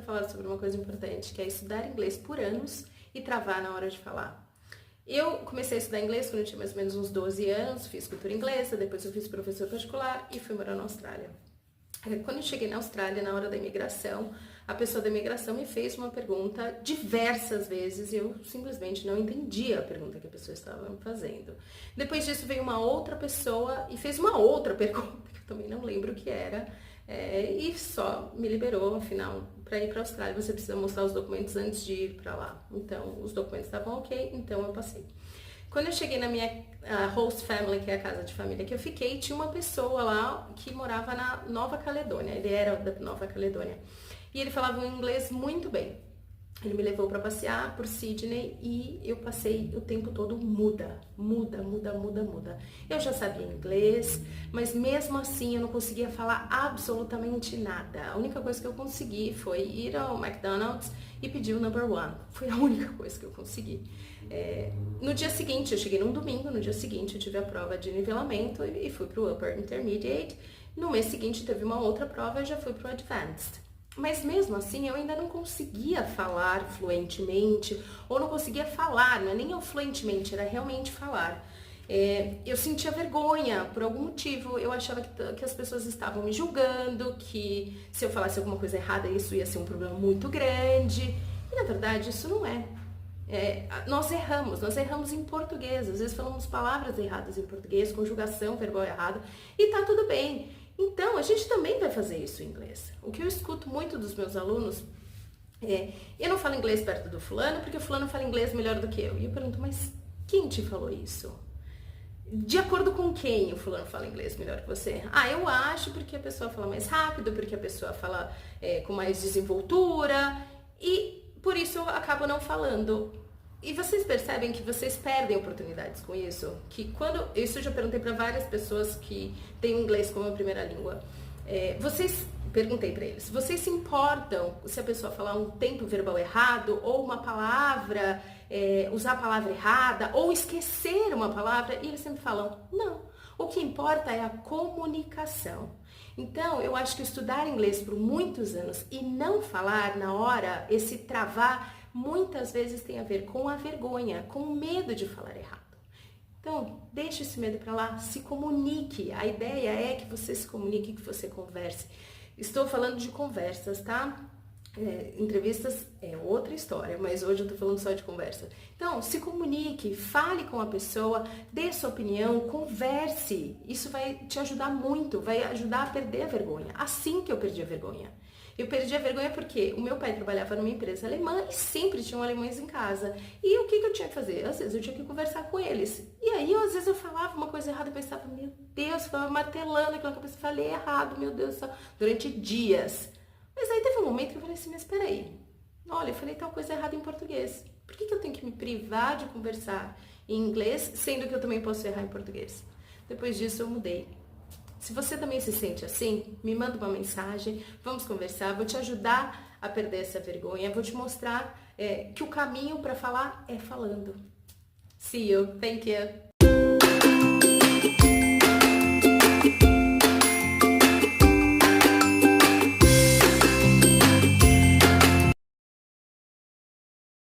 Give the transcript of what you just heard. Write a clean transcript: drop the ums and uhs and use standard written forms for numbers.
para falar sobre uma coisa importante, que é estudar inglês por anos e travar na hora de falar. Eu comecei a estudar inglês quando eu tinha mais ou menos uns 12 anos, fiz cultura inglesa, depois eu fiz professor particular e fui morar na Austrália. Quando eu cheguei na Austrália, na hora da imigração, a pessoa da imigração me fez uma pergunta diversas vezes e eu simplesmente não entendia a pergunta que a pessoa estava me fazendo. Depois disso veio uma outra pessoa e fez uma outra pergunta, que eu também não lembro o que era, e só me liberou, afinal, para ir para a Austrália você precisa mostrar os documentos antes de ir para lá. Então, os documentos estavam ok, então eu passei. Quando eu cheguei na minha host family, que é a casa de família que eu fiquei, tinha uma pessoa lá que morava na Nova Caledônia, ele era da Nova Caledônia. E ele falava um inglês muito bem. Ele me levou para passear por Sydney e eu passei o tempo todo muda. Eu já sabia inglês, mas mesmo assim eu não conseguia falar absolutamente nada. A única coisa que eu consegui foi ir ao McDonald's e pedir o number one. Foi a única coisa que eu consegui. No dia seguinte, eu cheguei num domingo, no dia seguinte eu tive a prova de nivelamento e fui para o Upper Intermediate. No mês seguinte teve uma outra prova e já fui para o Advanced. Mas mesmo assim eu ainda não conseguia falar fluentemente, ou não conseguia falar, não é nem eu fluentemente, era realmente falar. Eu sentia vergonha por algum motivo, eu achava que as pessoas estavam me julgando, que se eu falasse alguma coisa errada isso ia ser um problema muito grande, e na verdade isso não é. Nós erramos em português, às vezes falamos palavras erradas em português, conjugação verbal errada, e tá tudo bem. Então, a gente também vai fazer isso em inglês. O que eu escuto muito dos meus alunos eu não falo inglês perto do fulano, porque o fulano fala inglês melhor do que eu. E eu pergunto, mas quem te falou isso? De acordo com quem o fulano fala inglês melhor que você? Eu acho porque a pessoa fala mais rápido, porque a pessoa fala com mais desenvoltura, e por isso eu acabo não falando. E vocês percebem que vocês perdem oportunidades com isso? Que isso eu já perguntei para várias pessoas que têm o inglês como a primeira língua. Perguntei para eles, vocês se importam se a pessoa falar um tempo verbal errado, ou uma palavra, usar a palavra errada, ou esquecer uma palavra? E eles sempre falam, não. O que importa é a comunicação. Então, eu acho que estudar inglês por muitos anos e não falar na hora, esse travar, muitas vezes tem a ver com a vergonha, com o medo de falar errado. Então, deixe esse medo para lá, se comunique. A ideia é que você se comunique, que você converse. Estou falando de conversas, tá? Entrevistas é outra história, mas hoje eu tô falando só de conversa. Então, se comunique, fale com a pessoa, dê sua opinião, converse. Isso vai te ajudar muito, vai ajudar a perder a vergonha. Assim que eu perdi a vergonha. Eu perdi a vergonha porque o meu pai trabalhava numa empresa alemã e sempre tinham alemães em casa. E o que eu tinha que fazer? Às vezes eu tinha que conversar com eles. E aí, às vezes eu falava uma coisa errada e pensava, meu Deus, ficava martelando aquela cabeça, falei errado, meu Deus do céu, durante dias. Mas aí teve um momento que eu falei assim, mas peraí, olha, eu falei tal coisa errada em português. Por que eu tenho que me privar de conversar em inglês, sendo que eu também posso errar em português? Depois disso eu mudei. Se você também se sente assim, me manda uma mensagem, vamos conversar, vou te ajudar a perder essa vergonha, vou te mostrar que o caminho para falar é falando. See you, thank you.